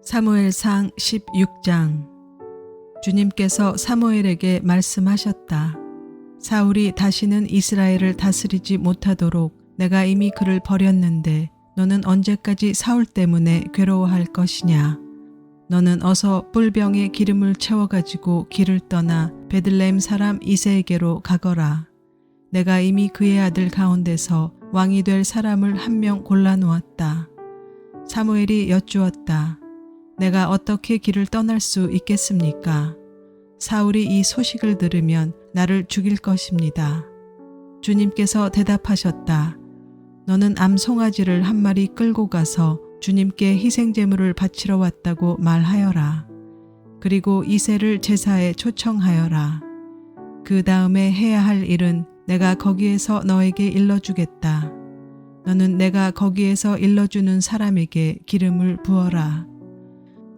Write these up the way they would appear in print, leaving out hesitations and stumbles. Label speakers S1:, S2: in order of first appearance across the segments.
S1: 사무엘상 16장. 주님께서 사무엘에게 말씀하셨다. 사울이 다시는 이스라엘을 다스리지 못하도록 내가 이미 그를 버렸는데 너는 언제까지 사울 때문에 괴로워할 것이냐. 너는 어서 뿔병에 기름을 채워가지고 길을 떠나 베들레헴 사람 이새에게로 가거라. 내가 이미 그의 아들 가운데서 왕이 될 사람을 한 명 골라놓았다. 사무엘이 여쭈었다. 내가 어떻게 길을 떠날 수 있겠습니까? 사울이 이 소식을 들으면 나를 죽일 것입니다. 주님께서 대답하셨다. 너는 암송아지를 한 마리 끌고 가서 주님께 희생제물을 바치러 왔다고 말하여라. 그리고 이새를 제사에 초청하여라. 그 다음에 해야 할 일은 내가 거기에서 너에게 일러주겠다. 너는 내가 거기에서 일러주는 사람에게 기름을 부어라.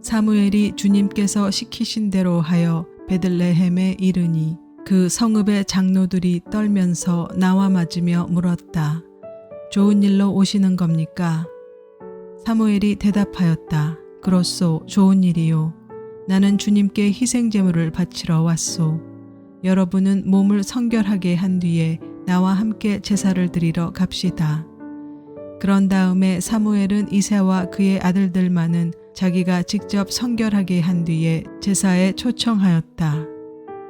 S1: 사무엘이 주님께서 시키신 대로 하여 베들레헴에 이르니 그 성읍의 장로들이 떨면서 나와 맞으며 물었다. 좋은 일로 오시는 겁니까? 사무엘이 대답하였다. 그렇소, 좋은 일이요. 나는 주님께 희생제물을 바치러 왔소. 여러분은 몸을 성결하게 한 뒤에 나와 함께 제사를 드리러 갑시다. 그런 다음에 사무엘은 이새와 그의 아들들만은 자기가 직접 성결하게 한 뒤에 제사에 초청하였다.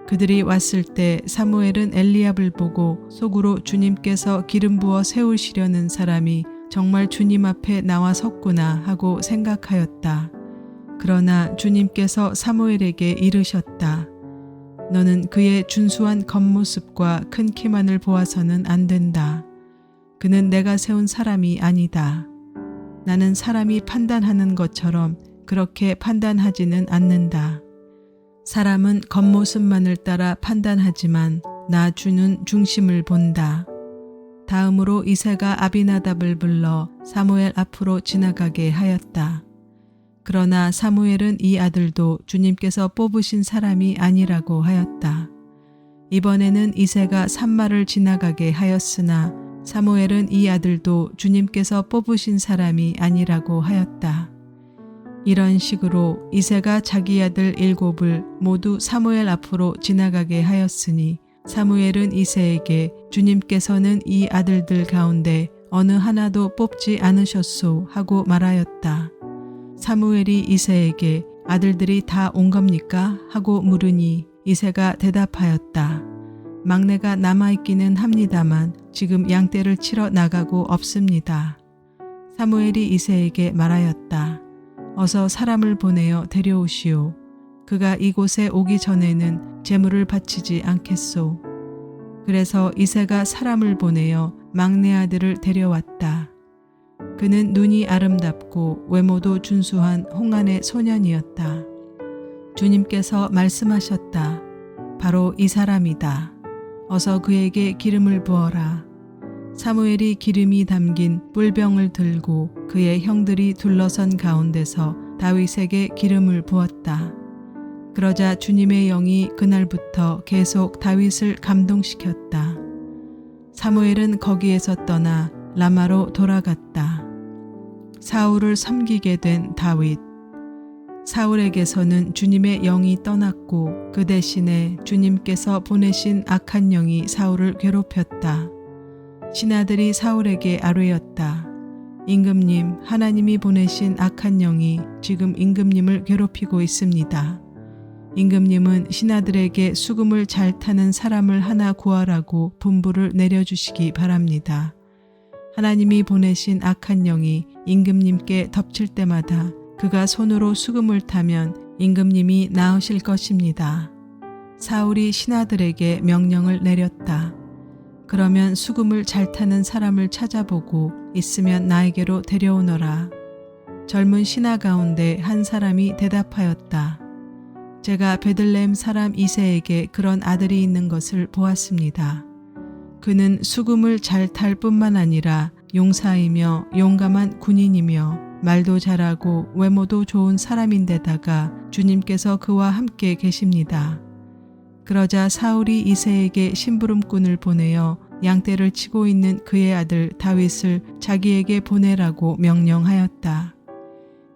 S1: 그들이 왔을 때 사무엘은 엘리압을 보고 속으로 주님께서 기름 부어 세우시려는 사람이 정말 주님 앞에 나와 섰구나 하고 생각하였다. 그러나 주님께서 사무엘에게 이르셨다. 너는 그의 준수한 겉모습과 큰 키만을 보아서는 안 된다. 그는 내가 세운 사람이 아니다. 나는 사람이 판단하는 것처럼 그렇게 판단하지는 않는다. 사람은 겉모습만을 따라 판단하지만 나 주는 중심을 본다. 다음으로 이새가 아비나답을 불러 사무엘 앞으로 지나가게 하였다. 그러나 사무엘은 이 아들도 주님께서 뽑으신 사람이 아니라고 하였다. 이번에는 이새가 산마를 지나가게 하였으나 사무엘은 이 아들도 주님께서 뽑으신 사람이 아니라고 하였다. 이런 식으로 이새가 자기 아들 7을 모두 사무엘 앞으로 지나가게 하였으니 사무엘은 이새에게 주님께서는 이 아들들 가운데 어느 하나도 뽑지 않으셨소 하고 말하였다. 사무엘이 이새에게 아들들이 다 온 겁니까? 하고 물으니 이새가 대답하였다. 막내가 남아있기는 합니다만 지금 양떼를 치러 나가고 없습니다. 사무엘이 이새에게 말하였다. 어서 사람을 보내어 데려오시오. 그가 이곳에 오기 전에는 제물을 바치지 않겠소. 그래서 이새가 사람을 보내어 막내 아들을 데려왔다. 그는 눈이 아름답고 외모도 준수한 홍안의 소년이었다. 주님께서 말씀하셨다. 바로 이 사람이다. 어서 그에게 기름을 부어라. 사무엘이 기름이 담긴 뿔병을 들고 그의 형들이 둘러선 가운데서 다윗에게 기름을 부었다. 그러자 주님의 영이 그날부터 계속 다윗을 감동시켰다. 사무엘은 거기에서 떠나 라마로 돌아갔다. 사울을 섬기게 된 다윗. 사울에게서는 주님의 영이 떠났고 그 대신에 주님께서 보내신 악한 영이 사울을 괴롭혔다. 신하들이 사울에게 아뢰었다. 임금님, 하나님이 보내신 악한 영이 지금 임금님을 괴롭히고 있습니다. 임금님은 신하들에게 수금을 잘 타는 사람을 하나 구하라고 분부를 내려주시기 바랍니다. 하나님이 보내신 악한 영이 임금님께 덮칠 때마다 그가 손으로 수금을 타면 임금님이 나으실 것입니다. 사울이 신하들에게 명령을 내렸다. 그러면 수금을 잘 타는 사람을 찾아보고 있으면 나에게로 데려오너라. 젊은 신하 가운데 한 사람이 대답하였다. 제가 베들레헴 사람 이새에게 그런 아들이 있는 것을 보았습니다. 그는 수금을 잘 탈 뿐만 아니라 용사이며 용감한 군인이며 말도 잘하고 외모도 좋은 사람인데다가 주님께서 그와 함께 계십니다. 그러자 사울이 이새에게 심부름꾼을 보내어 양떼를 치고 있는 그의 아들 다윗을 자기에게 보내라고 명령하였다.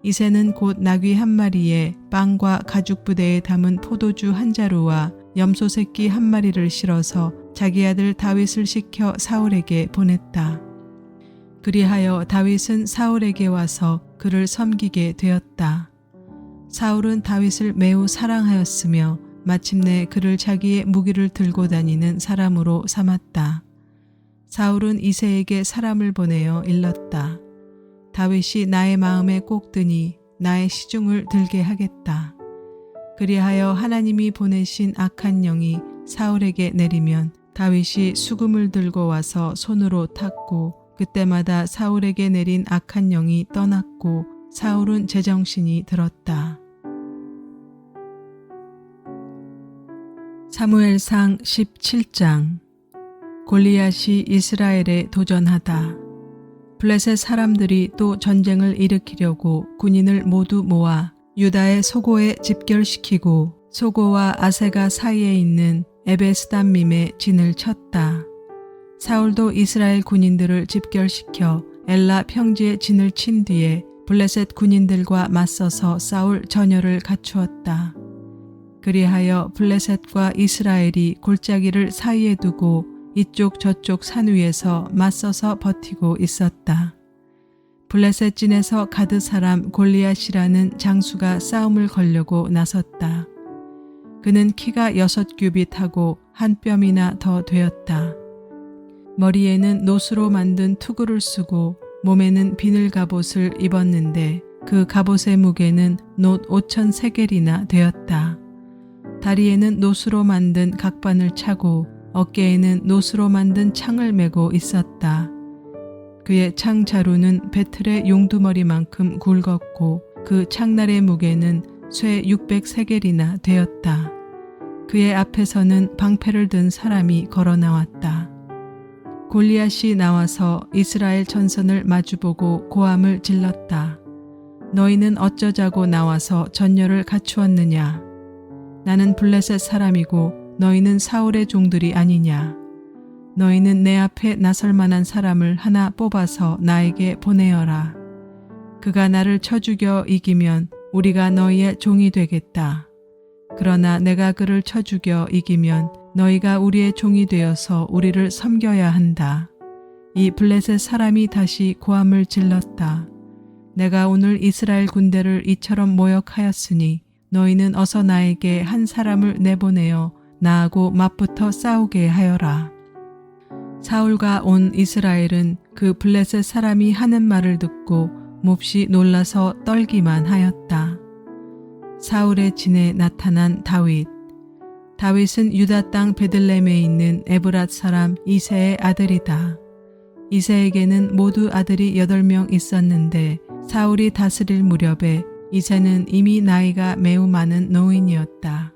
S1: 이새는 곧 나귀 한 마리에 빵과 가죽 부대에 담은 포도주 한 자루와 염소 새끼 한 마리를 실어서 자기 아들 다윗을 시켜 사울에게 보냈다. 그리하여 다윗은 사울에게 와서 그를 섬기게 되었다. 사울은 다윗을 매우 사랑하였으며 마침내 그를 자기의 무기를 들고 다니는 사람으로 삼았다. 사울은 이새에게 사람을 보내어 일렀다. 다윗이 나의 마음에 꼭 드니 나의 시중을 들게 하겠다. 그리하여 하나님이 보내신 악한 영이 사울에게 내리면 다윗이 수금을 들고 와서 손으로 탔고 그때마다 사울에게 내린 악한 영이 떠났고 사울은 제정신이 들었다. 사무엘상 17장. 골리앗이 이스라엘에 도전하다. 블레셋 사람들이 또 전쟁을 일으키려고 군인을 모두 모아 유다의 소고에 집결시키고 소고와 아세가 사이에 있는 에베스담밈에 진을 쳤다. 사울도 이스라엘 군인들을 집결시켜 엘라 평지에 진을 친 뒤에 블레셋 군인들과 맞서서 싸울 전열을 갖추었다. 그리하여 블레셋과 이스라엘이 골짜기를 사이에 두고 이쪽 저쪽 산 위에서 맞서서 버티고 있었다. 블레셋 진에서 가드 사람 골리앗이라는 장수가 싸움을 걸려고 나섰다. 그는 키가 6규빗하고 한 뼘이나 더 되었다. 머리에는 노수로 만든 투구를 쓰고 몸에는 비늘 갑옷을 입었는데 그 갑옷의 무게는 놋 5,000세겔이나 되었다. 다리에는 노수로 만든 각반을 차고 어깨에는 노수로 만든 창을 메고 있었다. 그의 창 자루는 배틀의 용두머리만큼 굵었고 그 창날의 무게는 쇠 600세겔이나 되었다. 그의 앞에서는 방패를 든 사람이 걸어 나왔다. 골리앗이 나와서 이스라엘 전선을 마주보고 고함을 질렀다. 너희는 어쩌자고 나와서 전열을 갖추었느냐? 나는 블레셋 사람이고 너희는 사울의 종들이 아니냐? 너희는 내 앞에 나설 만한 사람을 하나 뽑아서 나에게 보내어라. 그가 나를 쳐 죽여 이기면 우리가 너희의 종이 되겠다. 그러나 내가 그를 쳐 죽여 이기면 너희가 우리의 종이 되어서 우리를 섬겨야 한다. 이 블레셋 사람이 다시 고함을 질렀다. 내가 오늘 이스라엘 군대를 이처럼 모욕하였으니 너희는 어서 나에게 한 사람을 내보내어 나하고 맞붙어 싸우게 하여라. 사울과 온 이스라엘은 그 블레셋 사람이 하는 말을 듣고 몹시 놀라서 떨기만 하였다. 사울의 진에 나타난 다윗. 다윗은 유다 땅 베들레헴에 있는 에브랏 사람 이새의 아들이다. 이새에게는 모두 아들이 8명 있었는데 사울이 다스릴 무렵에 이새는 이미 나이가 매우 많은 노인이었다.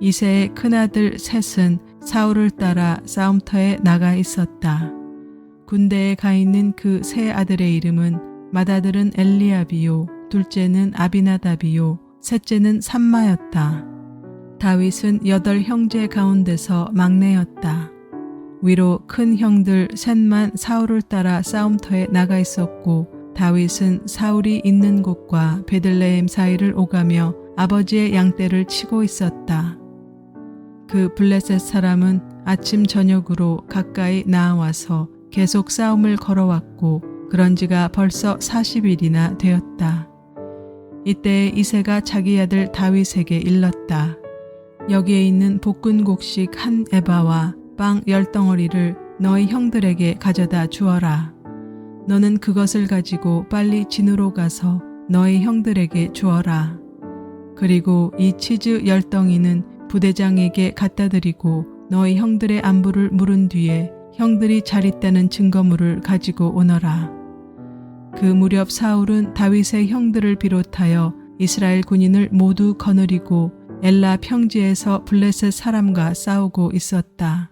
S1: 이새의 큰아들 셋은 사울을 따라 싸움터에 나가 있었다. 군대에 가 있는 그 세 아들의 이름은 맏아들은 엘리압이요, 둘째는 아비나답이요, 셋째는 삼마였다. 다윗은 8 형제 가운데서 막내였다. 위로 큰 형들 셋만 사울을 따라 싸움터에 나가 있었고 다윗은 사울이 있는 곳과 베들레헴 사이를 오가며 아버지의 양떼를 치고 있었다. 그 블레셋 사람은 아침 저녁으로 가까이 나아와서 계속 싸움을 걸어왔고 그런 지가 벌써 40일이나 되었다. 이때 이새가 자기 아들 다윗에게 일렀다. 여기에 있는 볶은 곡식 1 에바와 빵 10덩어리를 너희 형들에게 가져다 주어라. 너는 그것을 가지고 빨리 진으로 가서 너희 형들에게 주어라. 그리고 이 치즈 10덩이는 부대장에게 갖다 드리고 너희 형들의 안부를 물은 뒤에 형들이 잘 있다는 증거물을 가지고 오너라. 그 무렵 사울은 다윗의 형들을 비롯하여 이스라엘 군인을 모두 거느리고 엘라 평지에서 블레셋 사람과 싸우고 있었다.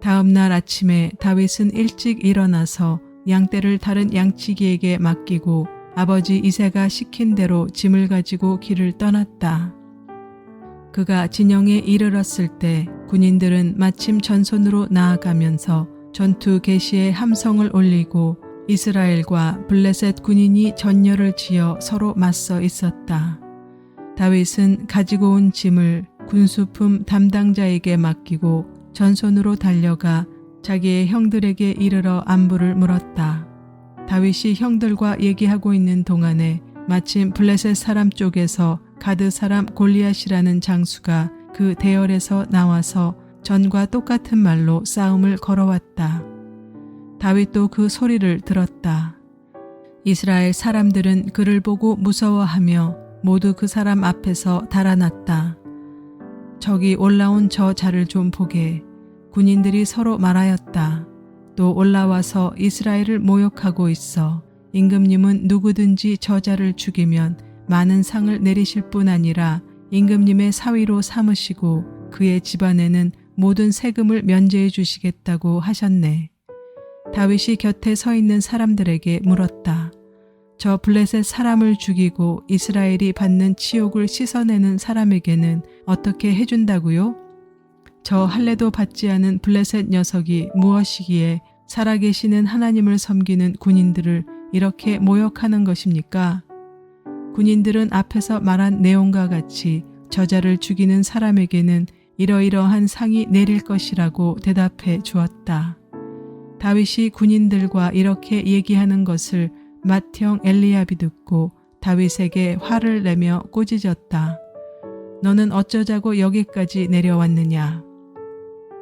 S1: 다음 날 아침에 다윗은 일찍 일어나서 양떼를 다른 양치기에게 맡기고 아버지 이새가 시킨 대로 짐을 가지고 길을 떠났다. 그가 진영에 이르렀을 때 군인들은 마침 전선으로 나아가면서 전투 개시에 함성을 올리고 이스라엘과 블레셋 군인이 전열을 지어 서로 맞서 있었다. 다윗은 가지고 온 짐을 군수품 담당자에게 맡기고 전손으로 달려가 자기의 형들에게 이르러 안부를 물었다. 다윗이 형들과 얘기하고 있는 동안에 마침 블레셋 사람 쪽에서 가드 사람 골리앗이라는 장수가 그 대열에서 나와서 전과 똑같은 말로 싸움을 걸어왔다. 다윗도 그 소리를 들었다. 이스라엘 사람들은 그를 보고 무서워하며 모두 그 사람 앞에서 달아났다. 저기 올라온 저 자를 좀 보게. 군인들이 서로 말하였다. 또 올라와서 이스라엘을 모욕하고 있어. 임금님은 누구든지 저 자를 죽이면 많은 상을 내리실 뿐 아니라 임금님의 사위로 삼으시고 그의 집안에는 모든 세금을 면제해 주시겠다고 하셨네. 다윗이 곁에 서 있는 사람들에게 물었다. 저 블레셋 사람을 죽이고 이스라엘이 받는 치욕을 씻어내는 사람에게는 어떻게 해준다고요? 저 할례도 받지 않은 블레셋 녀석이 무엇이기에 살아계시는 하나님을 섬기는 군인들을 이렇게 모욕하는 것입니까? 군인들은 앞에서 말한 내용과 같이 저자를 죽이는 사람에게는 이러이러한 상이 내릴 것이라고 대답해 주었다. 다윗이 군인들과 이렇게 얘기하는 것을 맏형 엘리압이 듣고 다윗에게 화를 내며 꾸짖었다. 너는 어쩌자고 여기까지 내려왔느냐?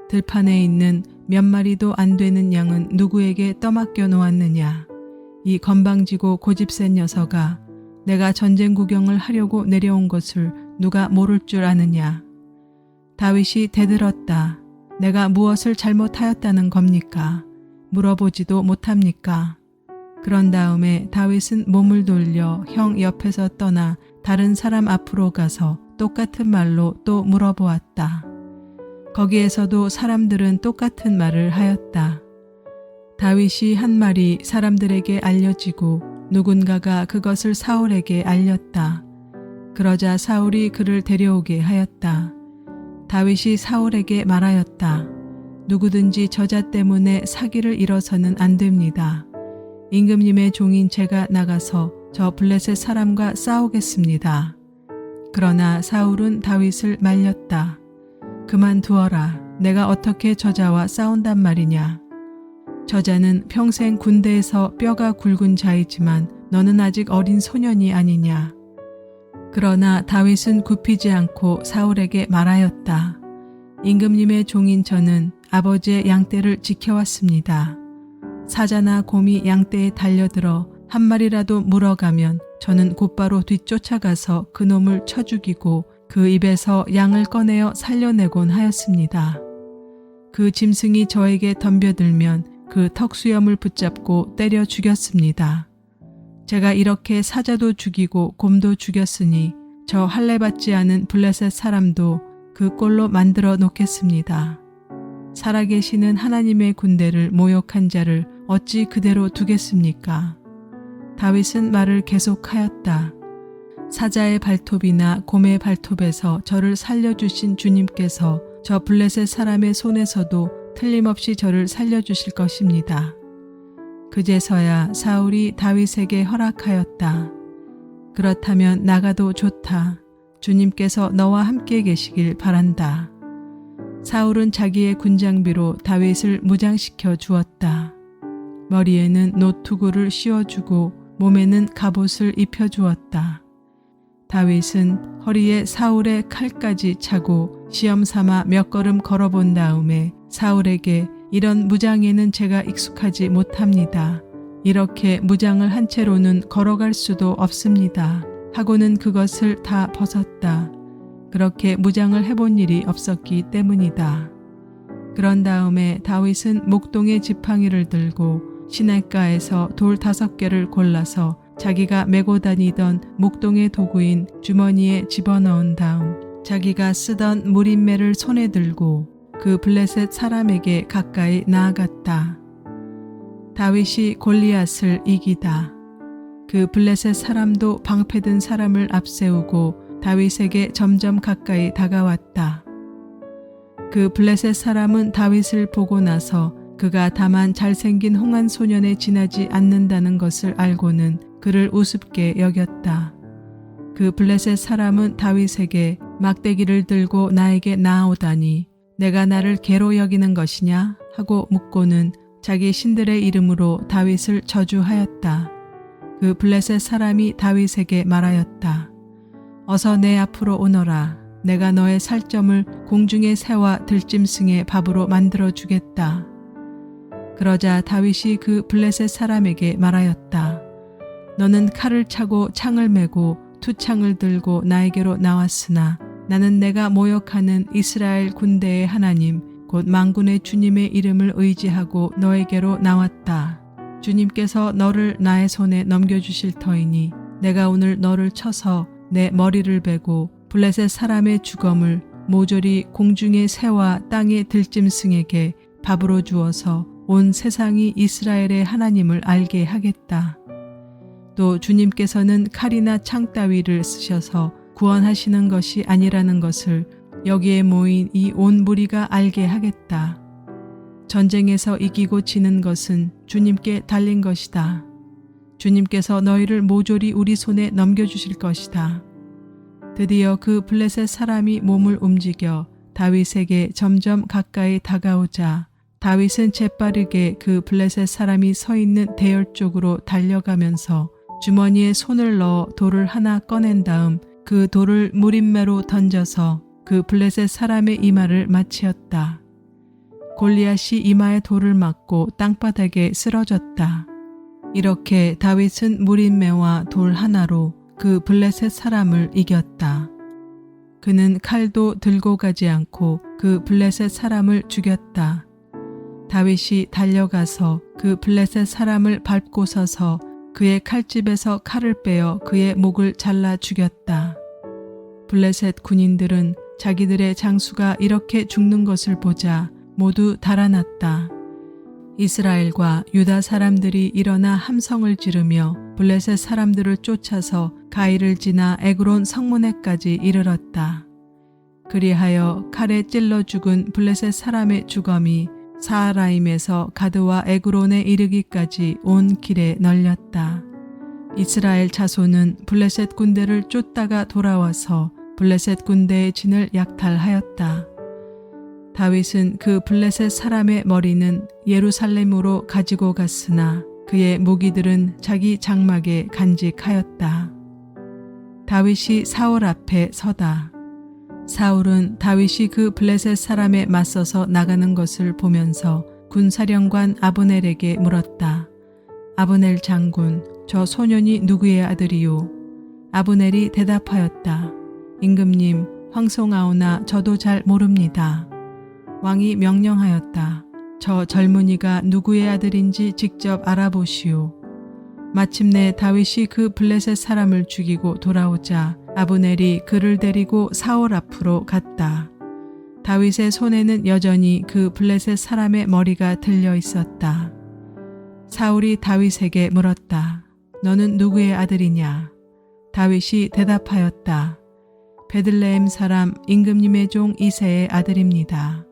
S1: 들판에 있는 몇 마리도 안 되는 양은 누구에게 떠맡겨 놓았느냐? 이 건방지고 고집센 녀석아, 내가 전쟁 구경을 하려고 내려온 것을 누가 모를 줄 아느냐? 다윗이 대들었다. 내가 무엇을 잘못하였다는 겁니까? 물어보지도 못합니까? 그런 다음에 다윗은 몸을 돌려 형 옆에서 떠나 다른 사람 앞으로 가서 똑같은 말로 또 물어보았다. 거기에서도 사람들은 똑같은 말을 하였다. 다윗이 한 말이 사람들에게 알려지고 누군가가 그것을 사울에게 알렸다. 그러자 사울이 그를 데려오게 하였다. 다윗이 사울에게 말하였다. 누구든지 저자 때문에 사기를 잃어서는 안 됩니다. 임금님의 종인 제가 나가서 저 블레셋 사람과 싸우겠습니다. 그러나 사울은 다윗을 말렸다. 그만두어라. 내가 어떻게 저자와 싸운단 말이냐. 저자는 평생 군대에서 뼈가 굵은 자이지만 너는 아직 어린 소년이 아니냐. 그러나 다윗은 굽히지 않고 사울에게 말하였다. 임금님의 종인 저는 아버지의 양떼를 지켜왔습니다. 사자나 곰이 양떼에 달려들어 한 마리라도 물어가면 저는 곧바로 뒤쫓아가서 그 놈을 쳐 죽이고 그 입에서 양을 꺼내어 살려내곤 하였습니다. 그 짐승이 저에게 덤벼들면 그 턱수염을 붙잡고 때려 죽였습니다. 제가 이렇게 사자도 죽이고 곰도 죽였으니 저 할례받지 않은 블레셋 사람도 그 꼴로 만들어 놓겠습니다. 살아계시는 하나님의 군대를 모욕한 자를 어찌 그대로 두겠습니까? 다윗은 말을 계속하였다. 사자의 발톱이나 곰의 발톱에서 저를 살려주신 주님께서 저 블레셋 사람의 손에서도 틀림없이 저를 살려주실 것입니다. 그제서야 사울이 다윗에게 허락하였다. 그렇다면 나가도 좋다. 주님께서 너와 함께 계시길 바란다. 사울은 자기의 군장비로 다윗을 무장시켜 주었다. 머리에는 노투구를 씌워주고 몸에는 갑옷을 입혀주었다. 다윗은 허리에 사울의 칼까지 차고 시험삼아 몇 걸음 걸어본 다음에 사울에게 이런 무장에는 제가 익숙하지 못합니다. 이렇게 무장을 한 채로는 걸어갈 수도 없습니다. 하고는 그것을 다 벗었다. 그렇게 무장을 해본 일이 없었기 때문이다. 그런 다음에 다윗은 목동의 지팡이를 들고 시냇가에서 돌 5개를 골라서 자기가 메고 다니던 목동의 도구인 주머니에 집어넣은 다음 자기가 쓰던 무림매를 손에 들고 그 블레셋 사람에게 가까이 나아갔다. 다윗이 골리앗을 이기다. 그 블레셋 사람도 방패든 사람을 앞세우고 다윗에게 점점 가까이 다가왔다. 그 블레셋 사람은 다윗을 보고 나서 그가 다만 잘생긴 홍한 소년에 지나지 않는다는 것을 알고는 그를 우습게 여겼다. 그 블레셋 사람은 다윗에게 막대기를 들고 나에게 나아오다니 내가 나를 개로 여기는 것이냐 하고 묻고는 자기 신들의 이름으로 다윗을 저주하였다. 그 블레셋 사람이 다윗에게 말하였다. 어서 내 앞으로 오너라. 내가 너의 살점을 공중의 새와 들짐승의 밥으로 만들어 주겠다. 그러자 다윗이 그 블레셋 사람에게 말하였다. 너는 칼을 차고 창을 메고 투창을 들고 나에게로 나왔으나 나는 내가 모욕하는 이스라엘 군대의 하나님 곧 만군의 주님의 이름을 의지하고 너에게로 나왔다. 주님께서 너를 나의 손에 넘겨주실 터이니 내가 오늘 너를 쳐서 내 머리를 베고 블레셋 사람의 주검을 모조리 공중의 새와 땅의 들짐승에게 밥으로 주어서 온 세상이 이스라엘의 하나님을 알게 하겠다. 또 주님께서는 칼이나 창 따위를 쓰셔서 구원하시는 것이 아니라는 것을 여기에 모인 이 온 무리가 알게 하겠다. 전쟁에서 이기고 지는 것은 주님께 달린 것이다. 주님께서 너희를 모조리 우리 손에 넘겨주실 것이다. 드디어 그 블레셋 사람이 몸을 움직여 다윗에게 점점 가까이 다가오자 다윗은 재빠르게 그 블레셋 사람이 서 있는 대열 쪽으로 달려가면서 주머니에 손을 넣어 돌을 하나 꺼낸 다음 그 돌을 무림매로 던져서 그 블레셋 사람의 이마를 맞추었다. 골리앗이 이마에 돌을 맞고 땅바닥에 쓰러졌다. 이렇게 다윗은 무림매와 돌 하나로 그 블레셋 사람을 이겼다. 그는 칼도 들고 가지 않고 그 블레셋 사람을 죽였다. 다윗이 달려가서 그 블레셋 사람을 밟고 서서 그의 칼집에서 칼을 빼어 그의 목을 잘라 죽였다. 블레셋 군인들은 자기들의 장수가 이렇게 죽는 것을 보자 모두 달아났다. 이스라엘과 유다 사람들이 일어나 함성을 지르며 블레셋 사람들을 쫓아서 가이를 지나 에그론 성문에까지 이르렀다. 그리하여 칼에 찔러 죽은 블레셋 사람의 주검이 사하라임에서 가드와 에그론에 이르기까지 온 길에 널렸다. 이스라엘 자손은 블레셋 군대를 쫓다가 돌아와서 블레셋 군대의 진을 약탈하였다. 다윗은 그 블레셋 사람의 머리는 예루살렘으로 가지고 갔으나 그의 무기들은 자기 장막에 간직하였다. 다윗이 사울 앞에 서다. 사울은 다윗이 그 블레셋 사람에 맞서서 나가는 것을 보면서 군사령관 아브넬에게 물었다. 아브넬 장군, 저 소년이 누구의 아들이요? 아브넬이 대답하였다. 임금님, 황송하오나 저도 잘 모릅니다. 왕이 명령하였다. 저 젊은이가 누구의 아들인지 직접 알아보시오. 마침내 다윗이 그 블레셋 사람을 죽이고 돌아오자 아브넬이 그를 데리고 사울 앞으로 갔다. 다윗의 손에는 여전히 그 블레셋 사람의 머리가 들려 있었다. 사울이 다윗에게 물었다. 너는 누구의 아들이냐? 다윗이 대답하였다. 베들레헴 사람 임금님의 종 이새의 아들입니다.